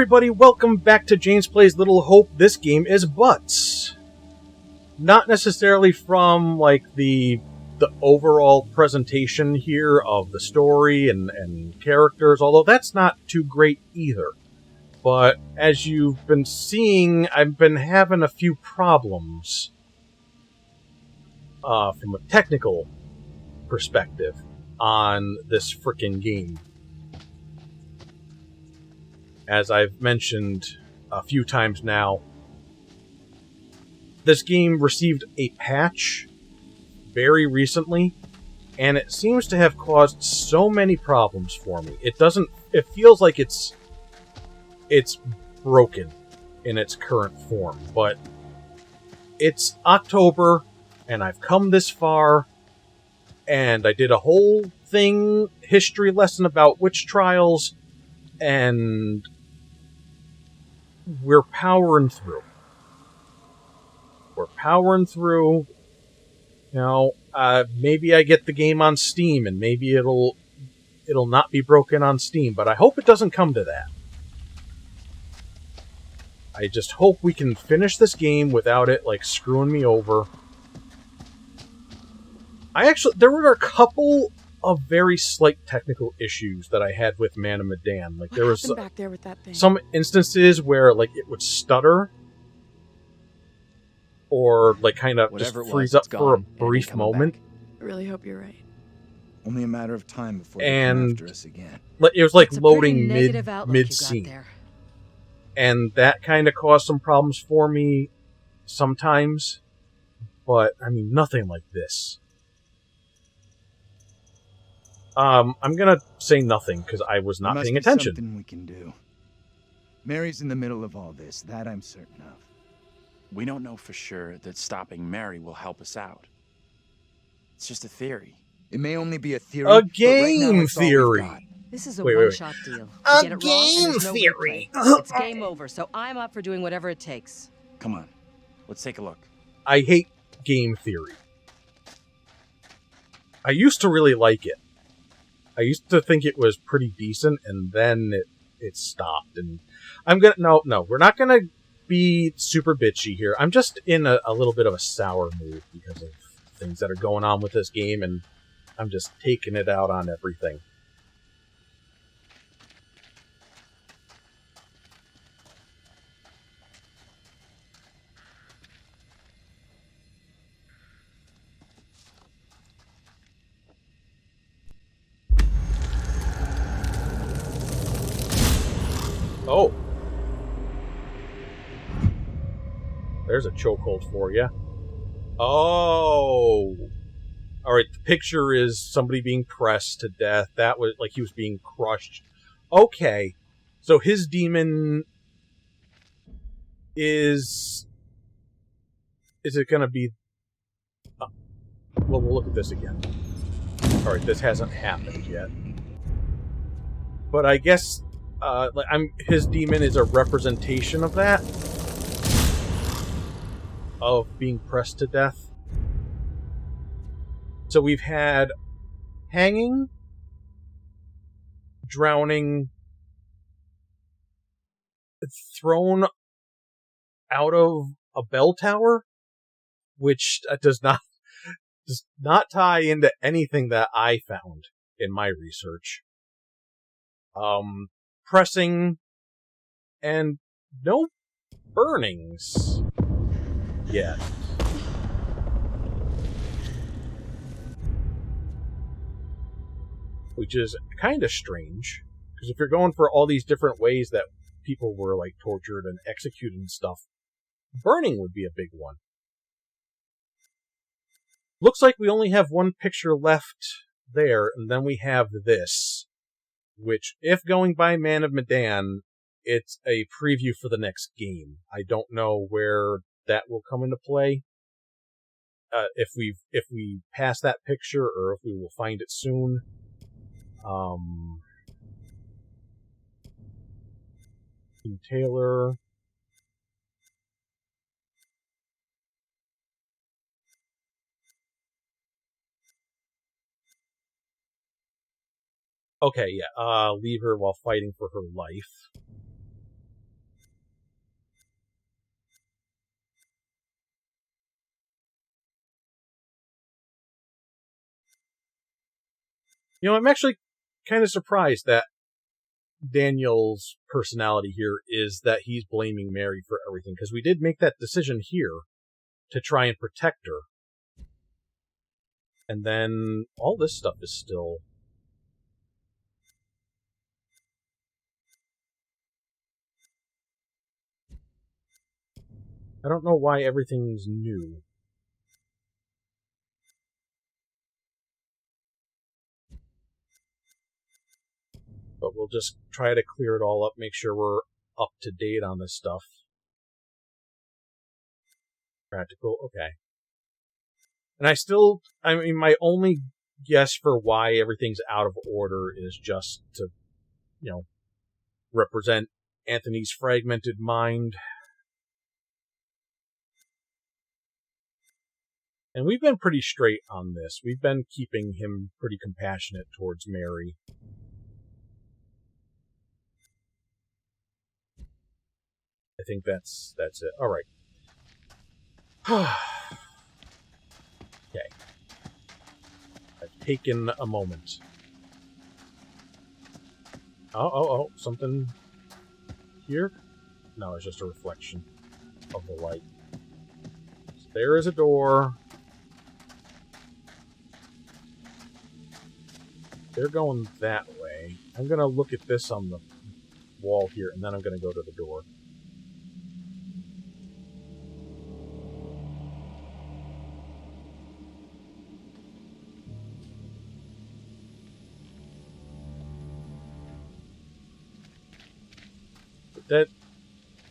everybody, welcome back to James Plays Little Hope. This game is Butts. Not necessarily from, the overall presentation here of the story and characters, although that's not too great either. But as you've been seeing, I've been having a few problems from a technical perspective on this frickin' game. As I've mentioned a few times now, this game received a patch very recently, and it seems to have caused so many problems for me. It feels like it's broken in its current form, but it's October, and I've come this far, and I did a whole history lesson about witch trials, and we're powering through. Maybe I get the game on Steam, and maybe it'll not be broken on Steam, but I hope it doesn't come to that. I just hope we can finish this game without it, screwing me over. There were a couple of very slight technical issues that I had with Man of Medan. There was back there with that thing? Some instances where, it would stutter, or, kind of just freeze up for a brief moment. I really hope you're right. Only a matter of time before they come after us again. It was loading mid-scene. And that kind of caused some problems for me sometimes. But, nothing like this. I'm gonna say nothing, because I was not paying attention. Something we can do. Mary's in the middle of all this, that I'm certain of. We don't know for sure that stopping Mary will help us out. It's just a theory. It may only be a theory. A game theory. This is a one-shot deal. A game theory. It's game over, so I'm up for doing whatever it takes. Come on, let's take a look. I hate game theory. I used to really like it. I used to think it was pretty decent, and then it stopped. And we're not gonna be super bitchy here. I'm just in a little bit of a sour mood because of things that are going on with this game, and I'm just taking it out on everything. Oh. There's a chokehold for you. Oh. Alright, the picture is somebody being pressed to death. That was he was being crushed. Okay. So his demon is it gonna be... Well, we'll look at this again. Alright, this hasn't happened yet. But I guess... his demon is a representation of that. Of being pressed to death. So we've had hanging, drowning, thrown out of a bell tower, which does not tie into anything that I found in my research. Pressing, and no burnings yet. Which is kind of strange, because if you're going for all these different ways that people were tortured and executed and stuff, burning would be a big one. Looks like we only have one picture left there, and then we have this. Which, if going by Man of Medan, it's a preview for the next game. I don't know where that will come into play. If we pass that picture, or if we will find it soon. Taylor. Okay, yeah. Leave her while fighting for her life. You know, I'm actually kind of surprised that Daniel's personality here is that he's blaming Mary for everything, because we did make that decision here to try and protect her. And then all this stuff is still... I don't know why everything's new. But we'll just try to clear it all up, make sure we're up to date on this stuff. Practical, okay. And I mean, my only guess for why everything's out of order is just to, you know, represent Anthony's fragmented mind. And we've been pretty straight on this. We've been keeping him pretty compassionate towards Mary. I think that's it. All right. Okay. I've taken a moment. Oh, something here? No, it's just a reflection of the light. So there is a door. They're going that way. I'm going to look at this on the wall here, and then I'm going to go to the door.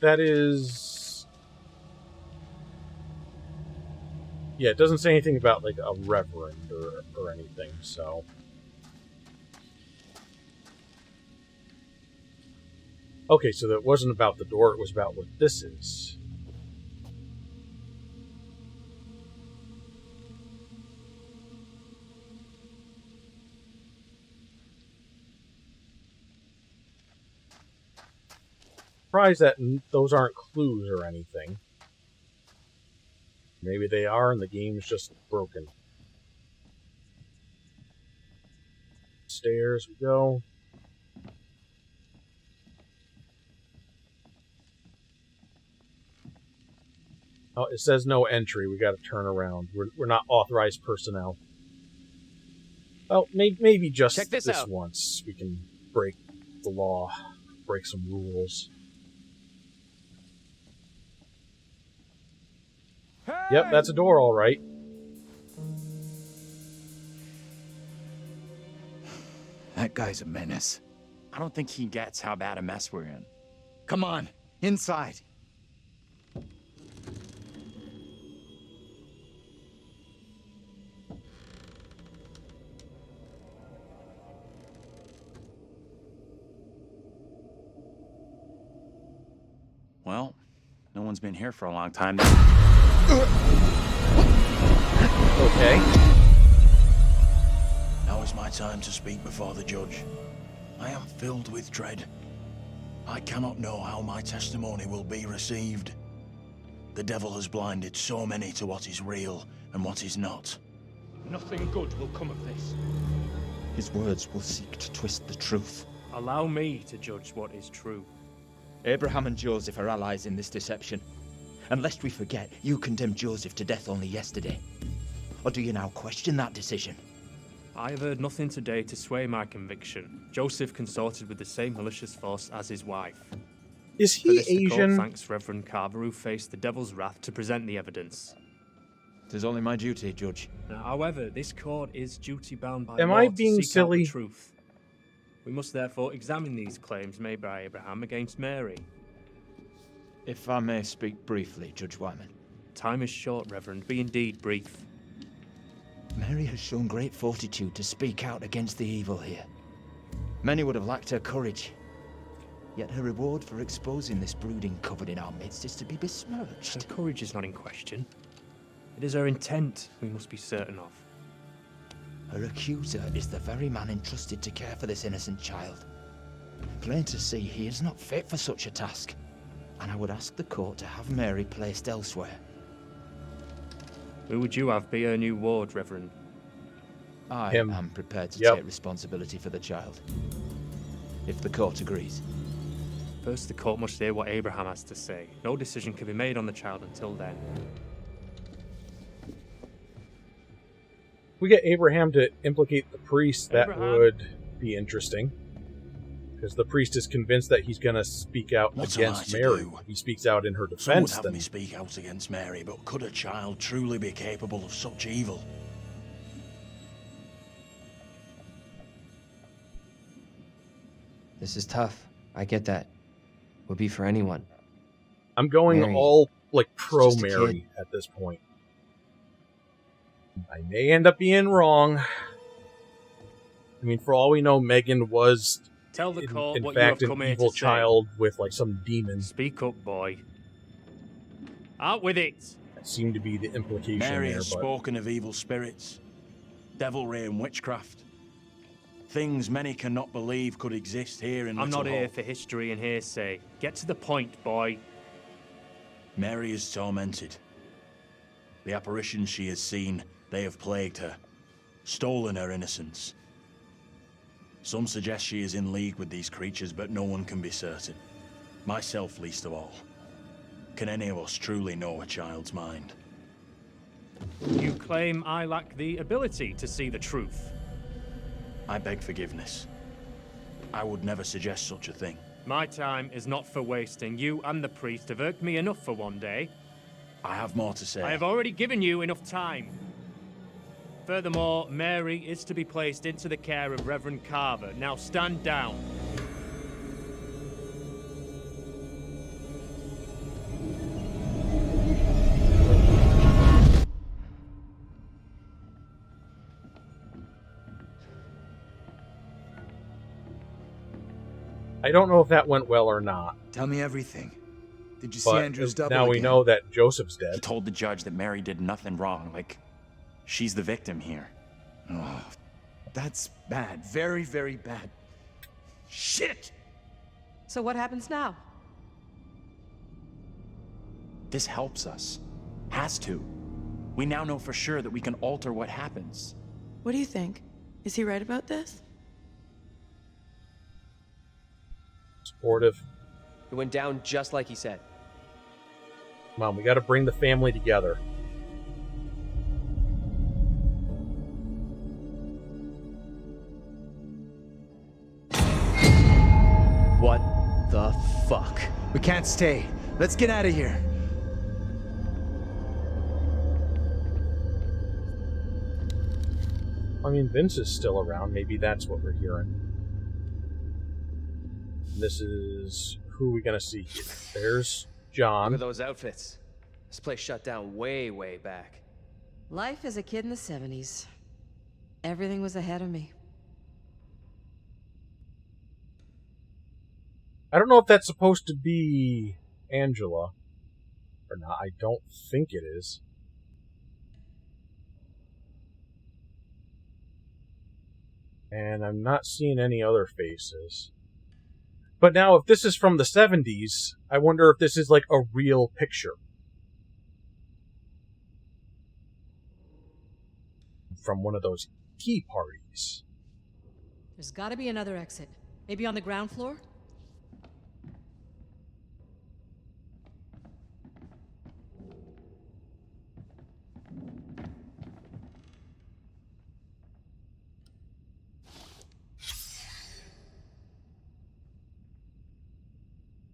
That is... Yeah, it doesn't say anything about, like, a reverend or anything, so... Okay, so that wasn't about the door, it was about what this is. Surprised that those aren't clues or anything. Maybe they are and the game's just broken. Stairs we go. Oh, it says no entry. We got to turn around. We're not authorized personnel. Well, maybe just Check this out. Once we can break the law, break some rules. Yep, that's a door, all right. That guy's a menace. I don't think he gets how bad a mess we're in. Come on, inside. Well, no one's been here for a long time. Okay. Now is my time to speak before the judge. I am filled with dread. I cannot know how my testimony will be received. The devil has blinded so many to what is real and what is not. Nothing good will come of this. His words will seek to twist the truth. Allow me to judge what is true. Abraham and Joseph are allies in this deception. And lest we forget, you condemned Joseph to death only yesterday. Or do you now question that decision? I have heard nothing today to sway my conviction. Joseph consorted with the same malicious force as his wife. Is For he this, the court Asian? thanks Reverend Carver, who faced the devil's wrath to present the evidence. It is only my duty, Judge. Now, however, this court is duty-bound by Am law I to being seek out the silly? truth. We must therefore examine these claims made by Abraham against Mary. If I may speak briefly, Judge Wyman. Time is short, Reverend. Be indeed brief. Mary has shown great fortitude to speak out against the evil here. Many would have lacked her courage. Yet her reward for exposing this brooding covered in our midst is to be besmirched. Her courage is not in question. It is her intent we must be certain of. Her accuser is the very man entrusted to care for this innocent child. Plain to see, he is not fit for such a task. And I would ask the court to have Mary placed elsewhere. Who would you have be her new ward, Reverend? I Him. am prepared to Yep. take responsibility for the child. If the court agrees. First, the court must hear what Abraham has to say. No decision can be made on the child until then. We get Abraham to implicate the priest, that Abraham? would be interesting. Because the priest is convinced that he's going to speak out What am I against to Mary. do? He speaks out in her Some would defense. have Then me speak out against Mary, but could a child truly be capable of such evil? This is tough. I get that. Would be for anyone. I'm going Mary. all like pro just a Mary kid. at this point. I may end up being wrong. I mean, for all we know, Megan was Tell the court in what fact you have an come here evil to say. child with like some demons. Speak up, boy. Out with it. That seemed to be the implication Mary there. has But spoken of evil spirits, devilry and witchcraft. Things many cannot believe could exist here in I'm Little not here Hope. for history and hearsay. Get to the point, boy. Mary is tormented. The apparitions she has seen, they have plagued her, stolen her innocence. Some suggest she is in league with these creatures, but no one can be certain. Myself least of all. Can any of us truly know a child's mind? You claim I lack the ability to see the truth. I beg forgiveness. I would never suggest such a thing. My time is not for wasting. You and the priest have irked me enough for one day. I have more to say. I have already given you enough time. Furthermore, Mary is to be placed into the care of Reverend Carver. Now stand down. I don't know if that went well or not. Tell me everything. Did you see But Andrew's double now we again? know that Joseph's He dead. told the judge that Mary did nothing wrong, like she's the victim here. Oh, that's bad. Very, very bad. Shit! So what happens now? This helps us. Has to. We now know for sure that we can alter what happens. What do you think? Is he right about this? Supportive. It went down just like he said. Come on, we got to bring the family together. What the fuck? We can't stay. Let's get out of here. I mean, Vince is still around. Maybe that's what we're hearing. This is who we gonna see here. There's Look John. at those outfits. This place shut down way, way back. Life as a kid in the 70s. Everything was ahead of me. I don't know if that's supposed to be Angela or not. I don't think it is. And I'm not seeing any other faces. But now, if this is from the 70s, I wonder if this is like a real picture. From one of those tea parties. There's gotta be another exit. Maybe on the ground floor?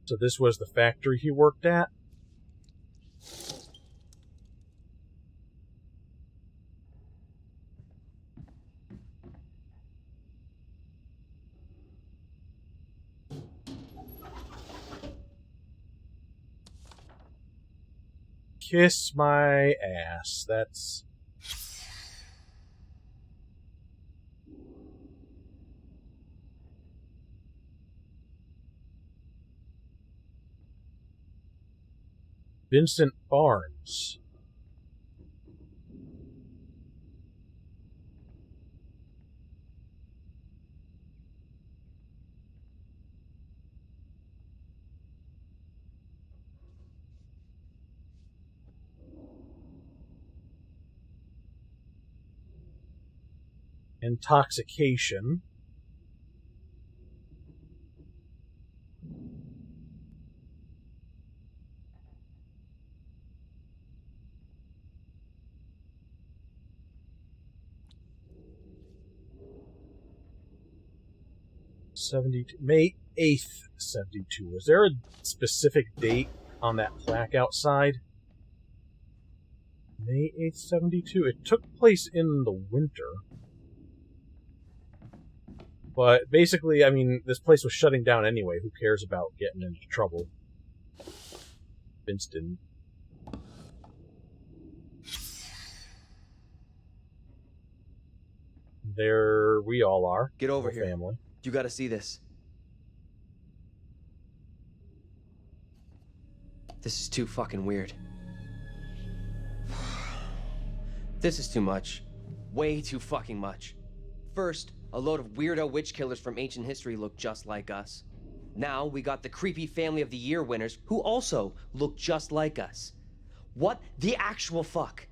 So this was the factory he worked at? Kiss my ass. That's... Vincent Barnes. Intoxication. May 8th, 72. Was there a specific date on that plaque outside? May 8th, 72. It took place in the winter. But basically, I mean, this place was shutting down anyway. Who cares about getting into trouble? Vince didn't. There we all are. Get over here. Family. You gotta see this. This is too fucking weird. This is too much. Way too fucking much. First, a load of weirdo witch killers from ancient history look just like us. Now we got the creepy Family of the Year winners who also look just like us. What the actual fuck?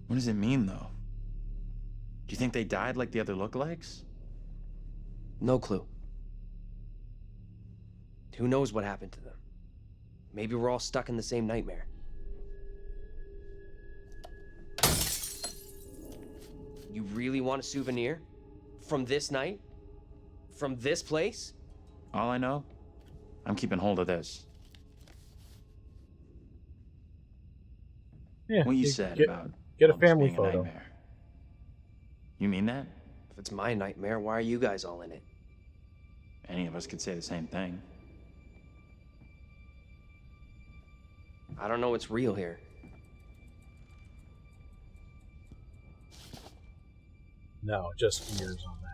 What does it mean, though? Do you think they died like the other lookalikes? No clue. Who knows what happened to them? Maybe we're all stuck in the same nightmare. You really want a souvenir? From this night? From this place? All I know, I'm keeping hold of this. Yeah. What you said about get a almost family being photo. nightmare. You mean that? If it's my nightmare, why are you guys all in it? Any of us could say the same thing. I don't know what's real here. No, just ears on that.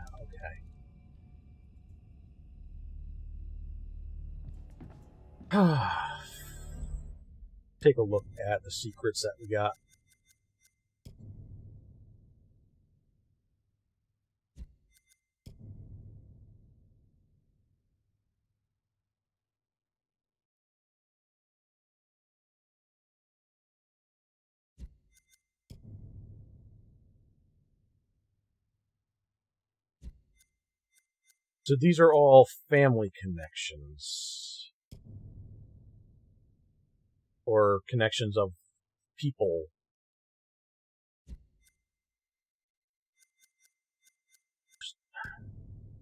Okay. Take a look at the secrets that we got. So these are all family connections. Or connections of people.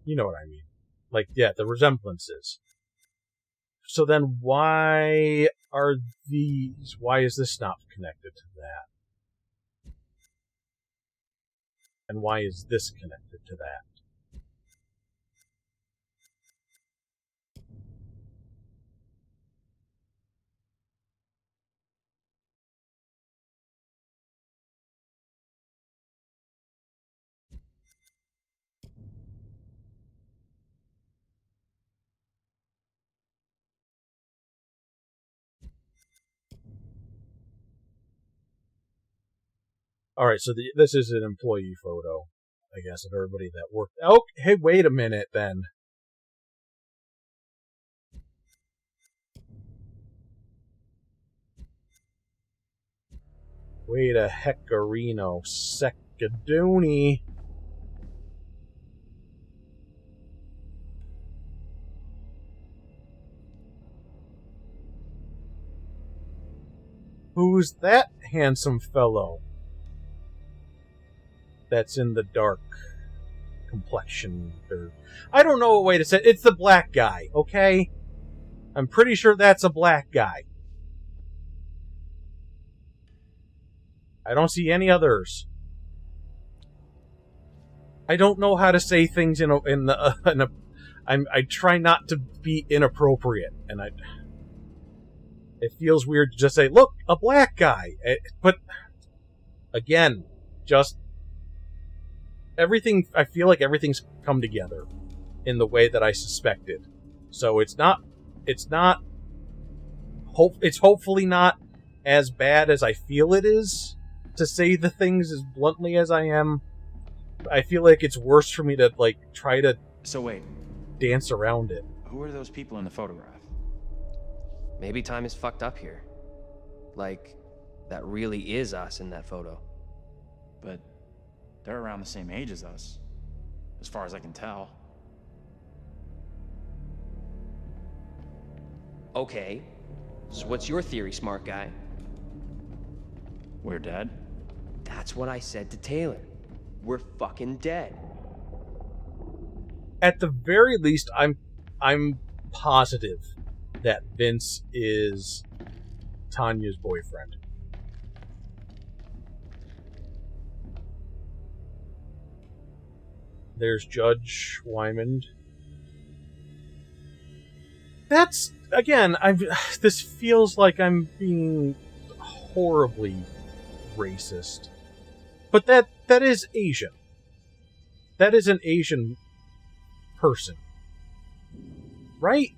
You know what I mean. Like, yeah, the resemblances. So then why are these... Why is this not connected to that? And why is this connected to that? Alright, so this is an employee photo, I guess, of everybody that worked. Oh, hey, wait a minute, then. Wait a heckarino secadoonie. Who's that handsome fellow that's in the dark complexion? Or I don't know a way to say it. It's the black guy, okay? I'm pretty sure that's a black guy. I don't see any others. I don't know how to say things I try not to be inappropriate, and it feels weird to just say, look, a black guy. But again, just everything, I feel like everything's come together in the way that I suspected. So it's hopefully not as bad as I feel it is, to say the things as bluntly as I am. I feel like it's worse for me to, like, try to So wait, dance around it. who are those people in the photograph? Maybe time is fucked up here. Like, that really is us in that photo. But They're around the same age as us, as far as I can tell. Okay, so what's your theory, smart guy? We're dead? That's what I said to Taylor. We're fucking dead. At the very least, I'm positive that Vince is Tanya's boyfriend. There's Judge Wyman. That's, again, this feels like I'm being horribly racist. But that is Asian. That is an Asian person. Right?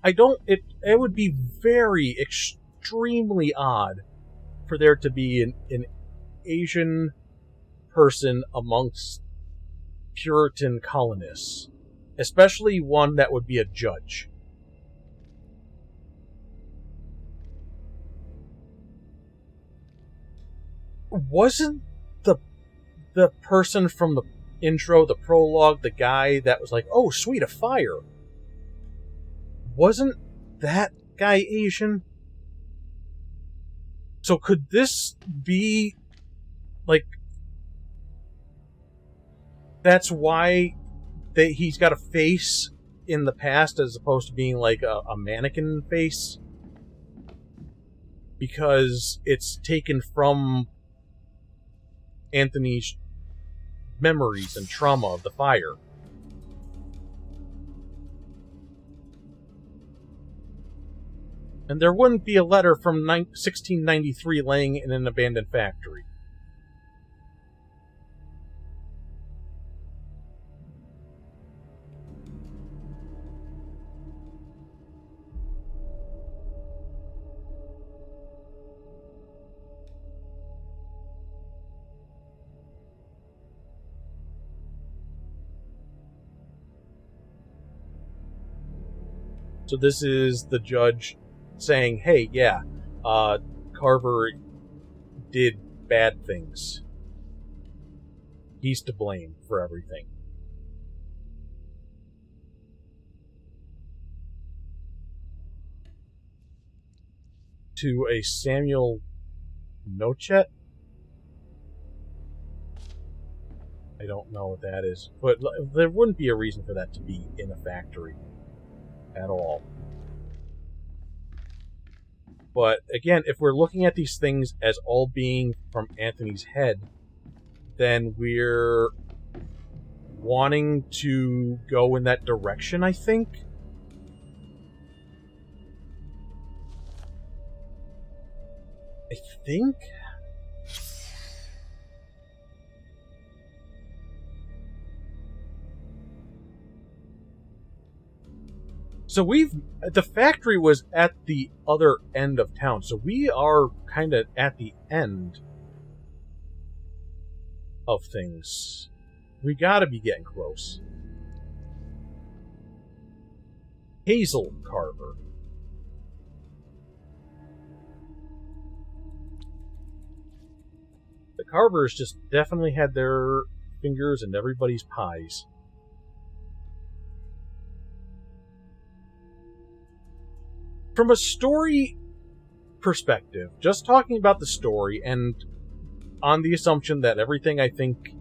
It would be very, extremely odd for there to be an Asian person amongst Puritan colonists. Especially one that would be a judge. Wasn't the person from the intro, the prologue, the guy that was like, oh, sweet, a fire? Wasn't that guy Asian? So could this be, like, that's why he's got a face in the past as opposed to being like a mannequin face? Because it's taken from Anthony's memories and trauma of the fire. And there wouldn't be a letter from 1693 laying in an abandoned factory. So this is the judge saying, hey, yeah, Carver did bad things. He's to blame for everything. To a Samuel Nochet? I don't know what that is. But there wouldn't be a reason for that to be in a factory at all. But again, if we're looking at these things as all being from Anthony's head, then we're wanting to go in that direction, I think. I think? So the factory was at the other end of town, so we are kind of at the end of things. We gotta be getting close. Hazel Carver. The Carvers just definitely had their fingers in everybody's pies. From a story perspective, just talking about the story and on the assumption that everything I think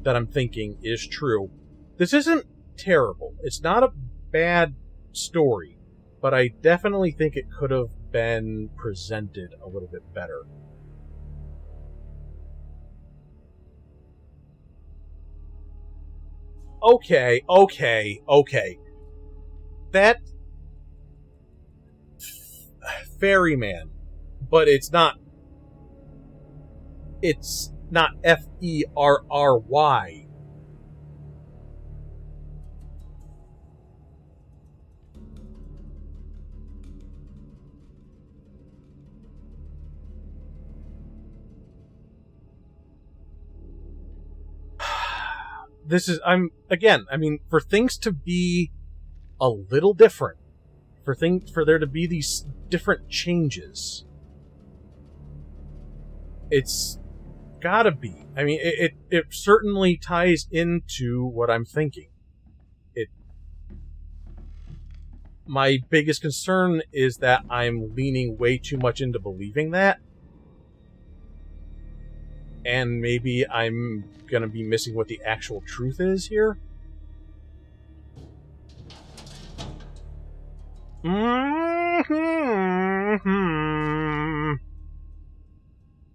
that I'm thinking is true, this isn't terrible. It's not a bad story, but I definitely think it could have been presented a little bit better. Okay. That ferryman, but it's not Ferry. This is, for things to be a little different, for there to be these different changes, it's gotta be. I mean, it certainly ties into what I'm thinking. My biggest concern is that I'm leaning way too much into believing that. And maybe I'm gonna be missing what the actual truth is here.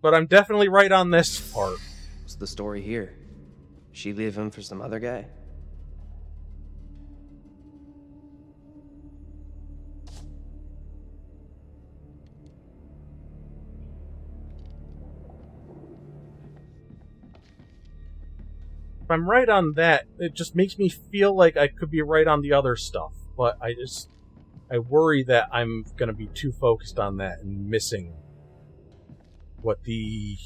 But I'm definitely right on this part. What's the story here? She leave him for some other guy? If I'm right on that, it just makes me feel like I could be right on the other stuff. But I worry that I'm going to be too focused on that and missing what the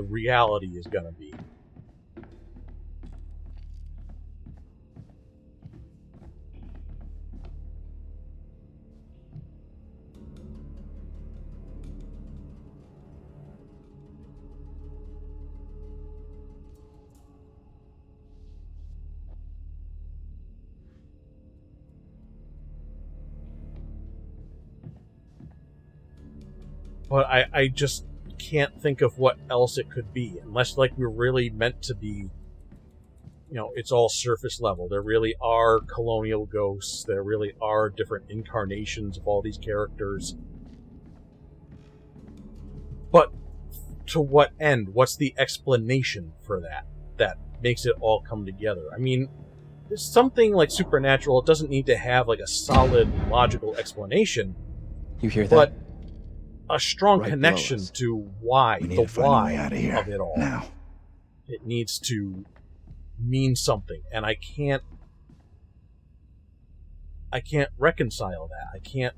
reality is going to be. But I just can't think of what else it could be, unless like we're really meant to be, it's all surface level. There really are colonial ghosts. There really are different incarnations of all these characters. But to what end? What's the explanation for that makes it all come together? I mean, something like Supernatural, it doesn't need to have like a solid logical explanation. You hear that? But a strong Right connection below us. to why, We need the to find a why way out of here. of it all. Now. It needs to mean something, and I can't reconcile that. I can't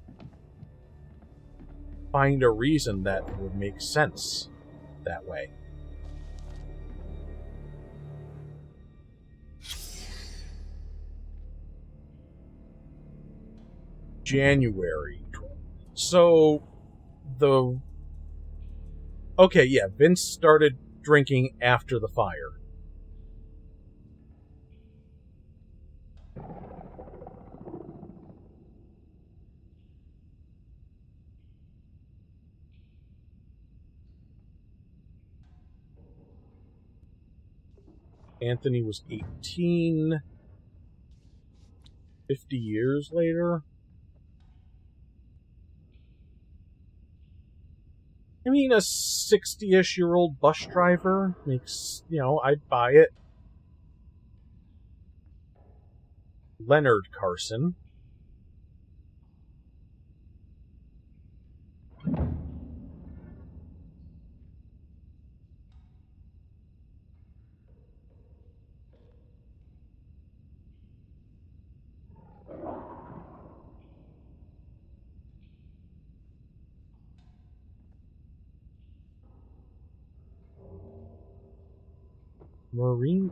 find a reason that would make sense that way. January. So okay, yeah, Vince started drinking after the fire. Anthony was 18. 50 years later. I mean, a 60-ish-year-old bus driver makes, I'd buy it. Leonard Carson. Marine.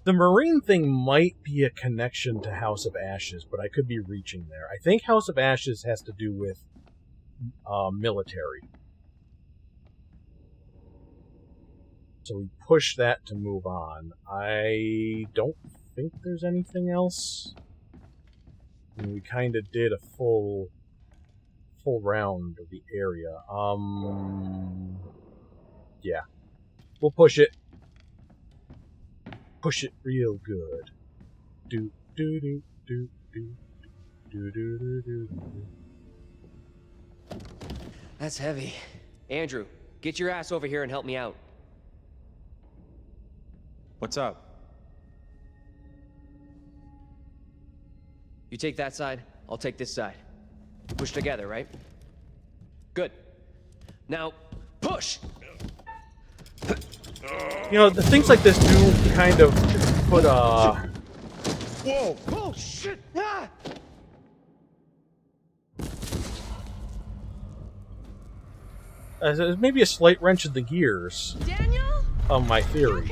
The Marine thing might be a connection to House of Ashes, but I could be reaching there. I think House of Ashes has to do with military. So we push that to move on. I don't think there's anything else. I mean, we kind of did a full round of the area. Yeah. We'll push it. Push it real good. Do do do do do do do do do do. That's heavy. Andrew, get your ass over here and help me out. What's up? You take that side, I'll take this side. Push together, right? Good. Now, push! The things like this do kind of put Whoa! Oh, shit! Ah! maybe a slight wrench in the gears Daniel? of my theory.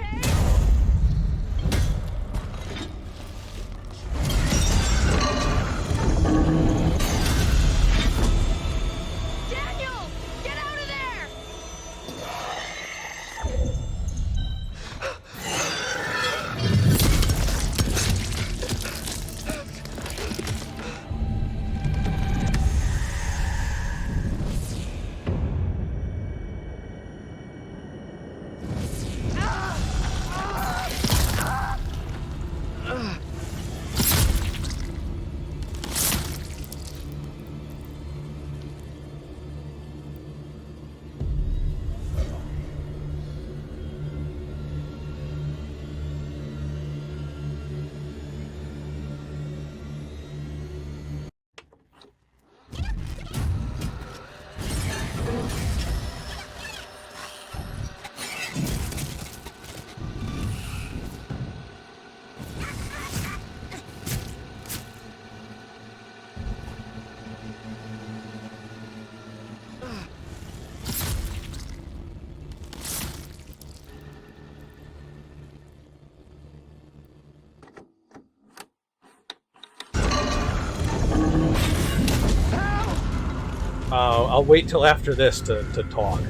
I'll wait till after this to talk.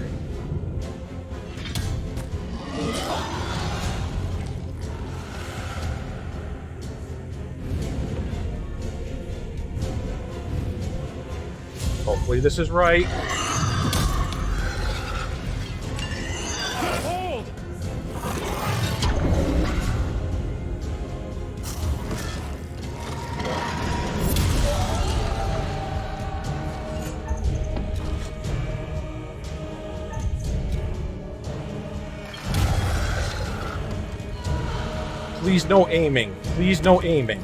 Hopefully this is right. Hold! Please no aiming. Please no aiming.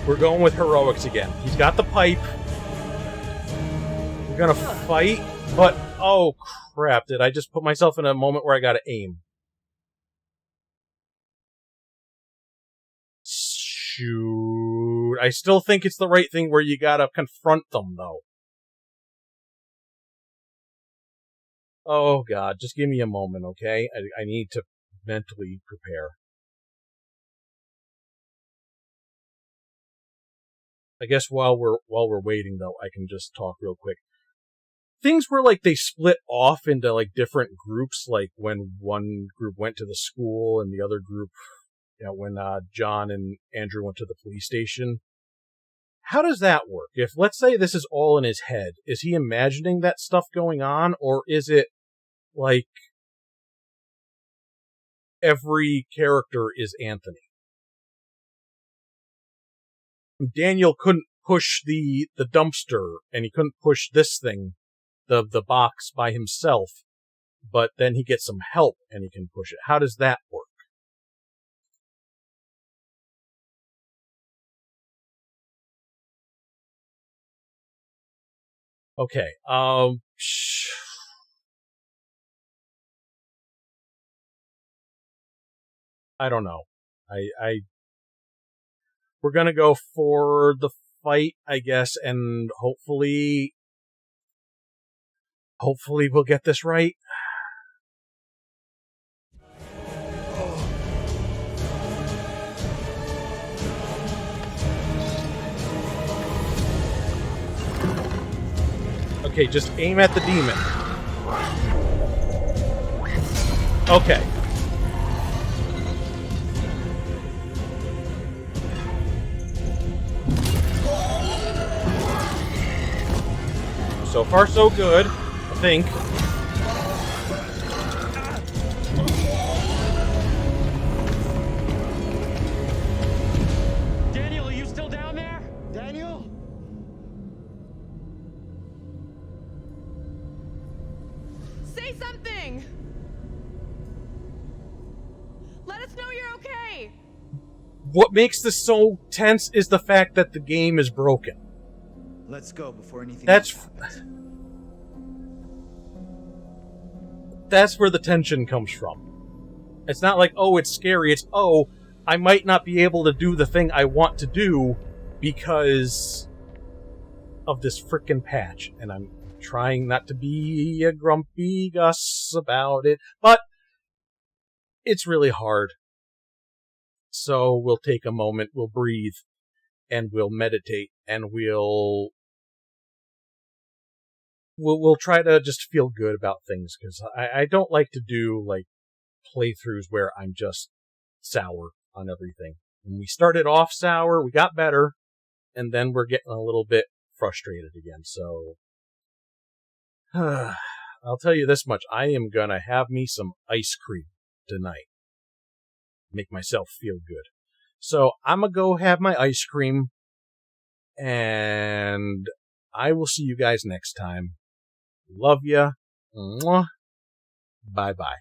We're going with heroics again. He's got the pipe. We're gonna fight, but oh crap, did I just put myself in a moment where I gotta aim? Shoot. I still think it's the right thing where you gotta confront them, though. Oh god, just give me a moment, okay? I need to mentally prepare. I guess while we're waiting, though, I can just talk real quick. Things were like they split off into like different groups, like when one group went to the school and the other group, you know, when John and Andrew went to the police station. How does that work? If, let's say, this is all in his head, is he imagining that stuff going on, or is it like every character is Anthony? Daniel couldn't push the dumpster, and he couldn't push this thing, the box, by himself, but then he gets some help and he can push it. How does that work? Okay, I don't know. We're gonna go for the fight, I guess, and hopefully we'll get this right. Okay, just aim at the demon. Okay. So far, so good, I think. Daniel, are you still down there? Daniel? Say something! Let us know you're okay! What makes this so tense is the fact that the game is broken. Let's go before anything That's else happens. That's where the tension comes from. It's not like, oh, it's scary. It's, oh, I might not be able to do the thing I want to do because of this frickin' patch. And I'm trying not to be a grumpy Gus about it. But it's really hard. So we'll take a moment, we'll breathe, and we'll meditate, and we'll try to just feel good about things, because I don't like to do, like, playthroughs where I'm just sour on everything. When we started off sour, we got better, and then we're getting a little bit frustrated again, so I'll tell you this much, I am gonna have me some ice cream tonight. Make myself feel good. So I'm gonna go have my ice cream, and I will see you guys next time. Love ya. Mwah. Bye-bye.